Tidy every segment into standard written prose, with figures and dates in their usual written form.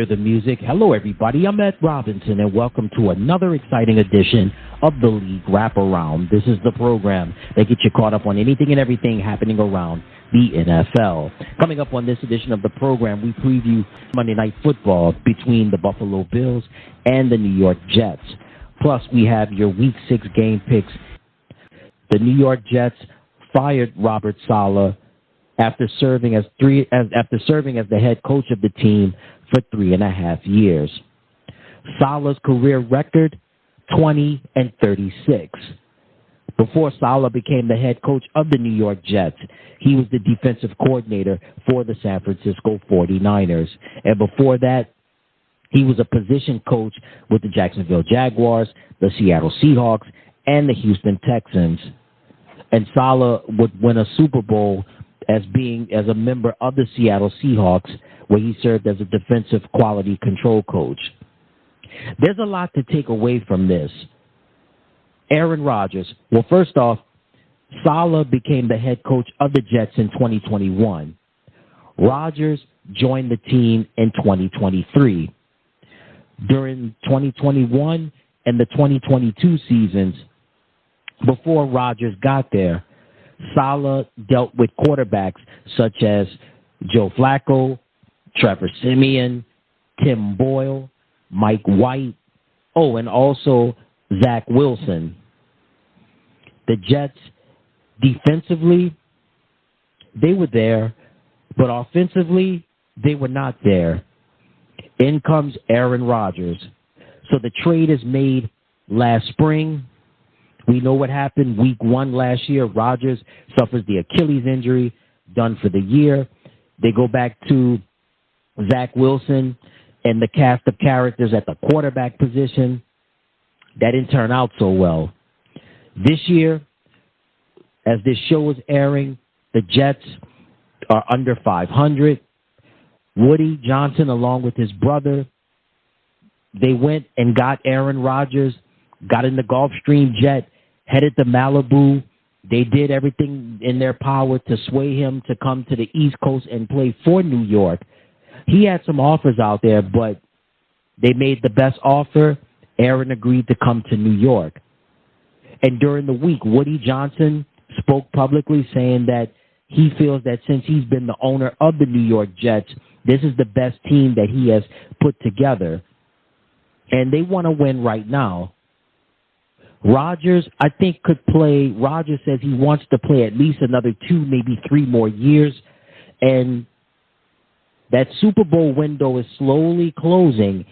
hear the music. Hello, everybody. I'm Ed Robinson, and welcome to another exciting edition of the League Wraparound. This is the program that gets you caught up on anything and everything happening around the NFL. Coming up on this edition of the program, we preview Monday Night Football between the Buffalo Bills and the New York Jets. Plus, we have your Week 6 game picks. The New York Jets fired Robert Saleh after serving as the head coach of the team for 3.5 years. Saleh's career record, 20-36. Before Saleh became the head coach of the New York Jets, he was the defensive coordinator for the San Francisco 49ers. And before that, he was a position coach with the Jacksonville Jaguars, the Seattle Seahawks, and the Houston Texans. And Saleh would win a Super Bowl as a member of the Seattle Seahawks, where he served as a defensive quality control coach. There's a lot to take away from this. Aaron Rodgers. Well, first off, Saleh became the head coach of the Jets in 2021. Rodgers joined the team in 2023. During 2021 and the 2022 seasons, before Rodgers got there, Saleh dealt with quarterbacks such as Joe Flacco, Trevor Siemian, Tim Boyle, Mike White, and also Zach Wilson. The Jets, defensively, they were there, but offensively, they were not there. In comes Aaron Rodgers. So the trade is made last spring. We know what happened week 1 last year. Rodgers suffers the Achilles injury, done for the year. They go back to Zach Wilson and the cast of characters at the quarterback position. That didn't turn out so well. This year, as this show is airing, the Jets are under 500. Woody Johnson, along with his brother, they went and got Aaron Rodgers, got in the Gulfstream jet, headed to Malibu. They did everything in their power to sway him to come to the East Coast and play for New York. He had some offers out there, but they made the best offer. Aaron agreed to come to New York. And during the week, Woody Johnson spoke publicly saying that he feels that since he's been the owner of the New York Jets, this is the best team that he has put together. And they want to win right now. Rodgers, I think, could play. Rodgers says he wants to play at least another 2, maybe 3 more years. And that Super Bowl window is slowly closing.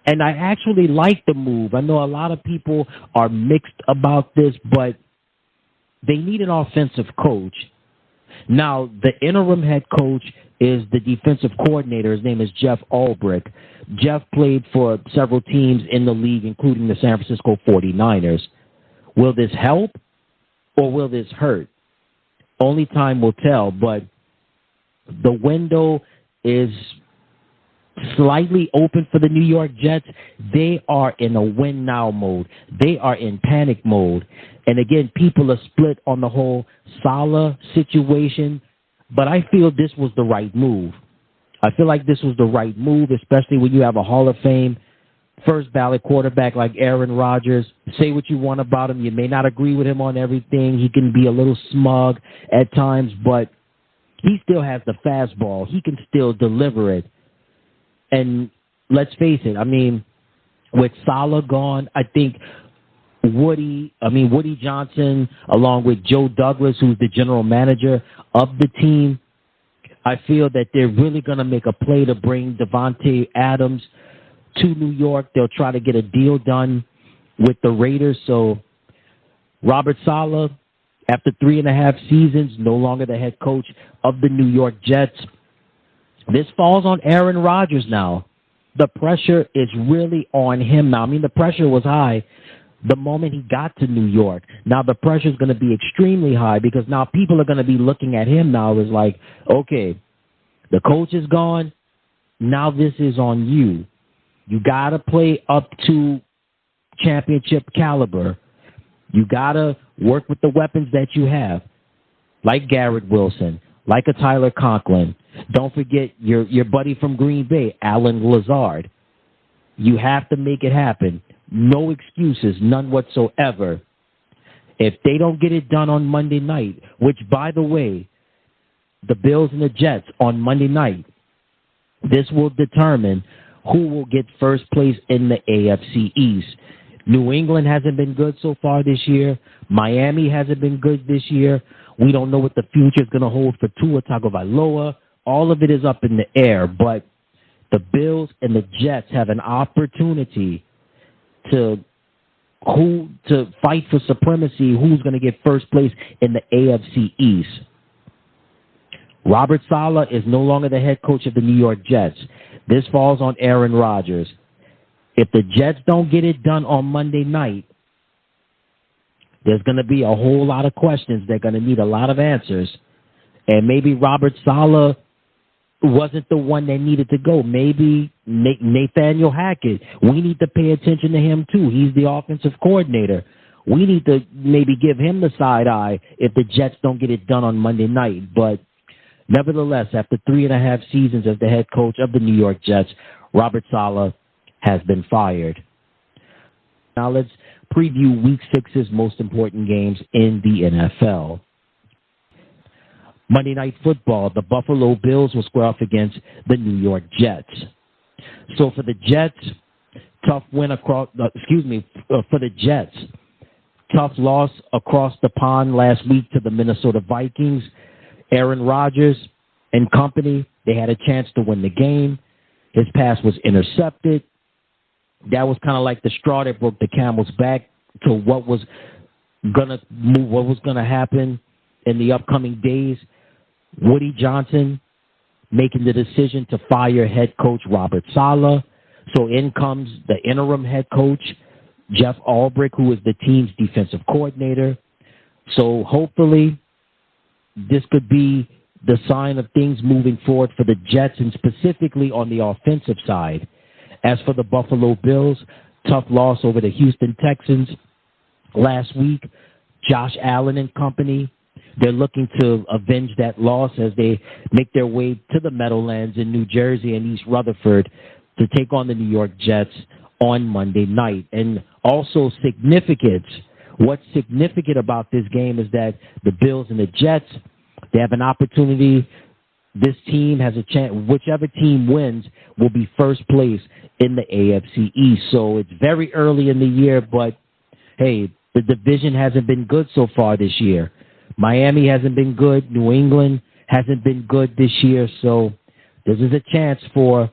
And I actually like the move. I know a lot of people are mixed about this, but they need an offensive coach. Now, the interim head coach is the defensive coordinator. His name is Jeff Ulbrich. Jeff played for several teams in the league, including the San Francisco 49ers. Will this help or will this hurt? Only time will tell, but the window is slightly open for the New York Jets. They are in a win-now mode. They are in panic mode. And again, people are split on the whole Saleh situation, but I feel this was the right move. I feel like this was the right move, especially when you have a Hall of Fame first ballot quarterback like Aaron Rodgers. Say what you want about him. You may not agree with him on everything. He can be a little smug at times, but he still has the fastball. He can still deliver it. And let's face it, I mean, with Saleh gone, I think Woody Johnson, along with Joe Douglas, who's the general manager of the team, I feel that they're really going to make a play to bring Davante Adams to New York. They'll try to get a deal done with the Raiders. So Robert Saleh, after 3.5 seasons, no longer the head coach of the New York Jets. This falls on Aaron Rodgers now. The pressure is really on him now. I mean, the pressure was high the moment he got to New York. Now the pressure is going to be extremely high because now people are going to be looking at him now as like, okay, the coach is gone. Now this is on you. You got to play up to championship caliber. You got to work with the weapons that you have, like Garrett Wilson, like a Tyler Conklin. Don't forget your buddy from Green Bay, Alan Lazard. You have to make it happen. No excuses, none whatsoever. If they don't get it done on Monday night, which, by the way, the Bills and the Jets on Monday night, this will determine who will get first place in the AFC East. New England hasn't been good so far this year. Miami hasn't been good this year. We don't know what the future is going to hold for Tua Tagovailoa. All of it is up in the air, but the Bills and the Jets have an opportunity to fight for supremacy. Who's going to get first place in the AFC East? Robert Saleh is no longer the head coach of the New York Jets. This falls on Aaron Rodgers. If the Jets don't get it done on Monday night, there's going to be a whole lot of questions. They're going to need a lot of answers. And maybe Robert Saleh wasn't the one that needed to go. Maybe Nathaniel Hackett. We need to pay attention to him too. He's the offensive coordinator. We need to maybe give him the side eye if the Jets don't get it done on Monday night. But nevertheless, after 3.5 seasons as the head coach of the New York Jets, Robert Saleh has been fired. Now let's preview Week 6's most important games in the NFL. Monday Night Football, the Buffalo Bills will square off against the New York Jets. So for the Jets, tough loss across the pond last week to the Minnesota Vikings. Aaron Rodgers and company, they had a chance to win the game. His pass was intercepted. That was kind of like the straw that broke the camel's back to what was gonna happen in the upcoming days. Woody Johnson making the decision to fire head coach Robert Saleh. So in comes the interim head coach, Jeff Ulbrich, who is the team's defensive coordinator. So hopefully this could be the sign of things moving forward for the Jets, and specifically on the offensive side. As for the Buffalo Bills, tough loss over the Houston Texans last week. Josh Allen and company, they're looking to avenge that loss as they make their way to the Meadowlands in New Jersey and East Rutherford to take on the New York Jets on Monday night. And also significance, what's significant about this game is that the Bills and the Jets, they have an opportunity. This team has a chance. Whichever team wins will be first place in the AFC East. So it's very early in the year, but hey, the division hasn't been good so far this year. Miami hasn't been good. New England hasn't been good this year. So this is a chance for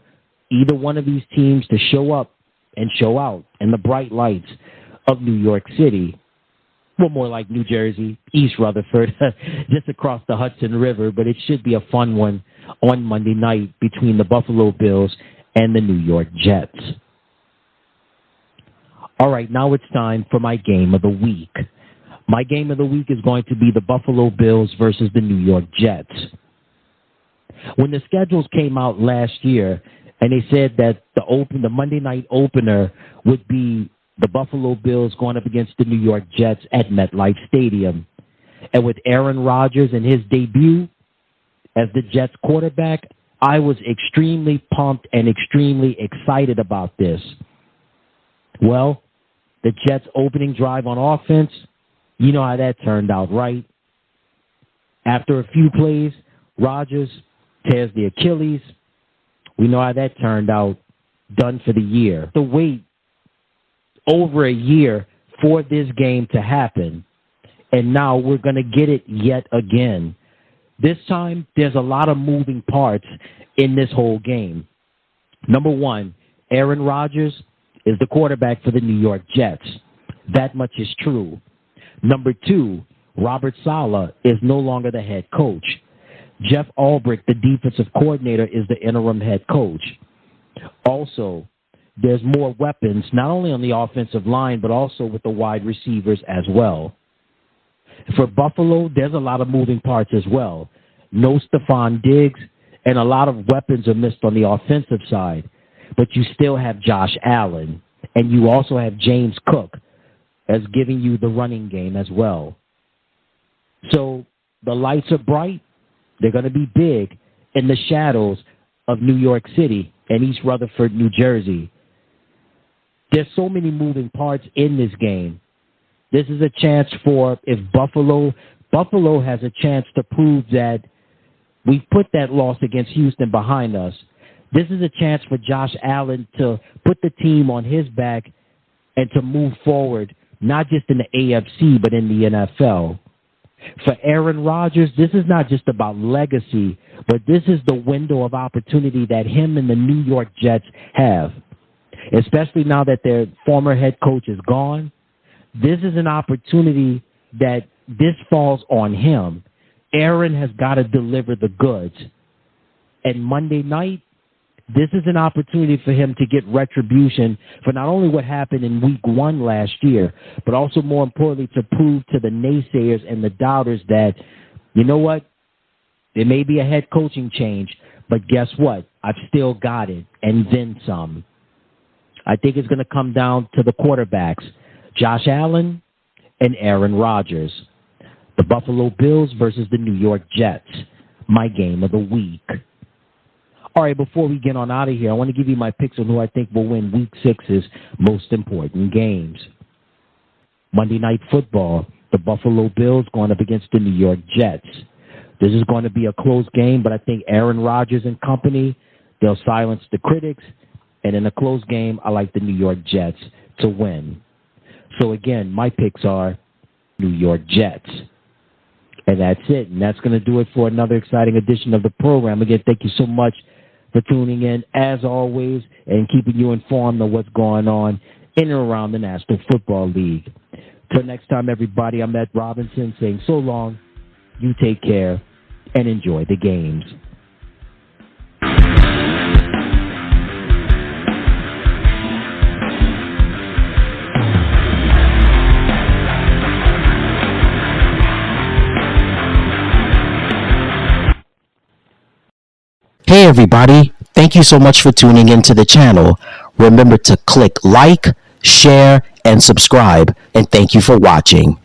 either one of these teams to show up and show out in the bright lights of New York City. Well, more like New Jersey, East Rutherford, just across the Hudson River. But it should be a fun one on Monday night between the Buffalo Bills and the New York Jets. All right, now it's time for my game of the week. My game of the week is going to be the Buffalo Bills versus the New York Jets. When the schedules came out last year, and they said that the Monday night opener would be the Buffalo Bills going up against the New York Jets at MetLife Stadium. And with Aaron Rodgers in his debut as the Jets quarterback, I was extremely pumped and extremely excited about this. Well, the Jets' opening drive on offense, you know how that turned out, right? After a few plays, Rodgers tears the Achilles. We know how that turned out. Done for the year. The wait over a year for this game to happen, and now we're going to get it yet again. This time, there's a lot of moving parts in this whole game. Number one, Aaron Rodgers is the quarterback for the New York Jets. That much is true. Number two, Robert Saleh is no longer the head coach. Jeff Ulbrich, the defensive coordinator, is the interim head coach. Also, there's more weapons, not only on the offensive line, but also with the wide receivers as well. For Buffalo, there's a lot of moving parts as well. No Stephon Diggs, and a lot of weapons are missed on the offensive side. But you still have Josh Allen, and you also have James Cook as giving you the running game as well. So the lights are bright. They're going to be big. in the shadows of New York City and East Rutherford, New Jersey. There's so many moving parts in this game. This is a chance for, if Buffalo has a chance to prove that we've put that loss against Houston behind us. This is a chance for Josh Allen to put the team on his back and to move forward, not just in the AFC, but in the NFL. For Aaron Rodgers, this is not just about legacy, but this is the window of opportunity that him and the New York Jets have. Especially now that their former head coach is gone, this is an opportunity that this falls on him. Aaron has got to deliver the goods. And Monday night, this is an opportunity for him to get retribution for not only what happened in week 1 last year, but also more importantly to prove to the naysayers and the doubters that, you know what, there may be a head coaching change, but guess what? I've still got it, and then some. I think it's going to come down to the quarterbacks, Josh Allen and Aaron Rodgers. The Buffalo Bills versus the New York Jets, my game of the week. All right, before we get on out of here, I want to give you my picks on who I think will win Week 6's most important games. Monday Night Football, the Buffalo Bills going up against the New York Jets. This is going to be a close game, but I think Aaron Rodgers and company, they'll silence the critics. And in a close game, I like the New York Jets to win. So again, my picks are New York Jets. And that's it. And that's going to do it for another exciting edition of the program. Again, thank you so much for tuning in, as always, and keeping you informed of what's going on in and around the National Football League. Till next time, everybody, I'm Ed Robinson saying so long, you take care, and enjoy the games. Hey everybody, thank you so much for tuning into the channel. Remember to click like, share, and subscribe, and thank you for watching.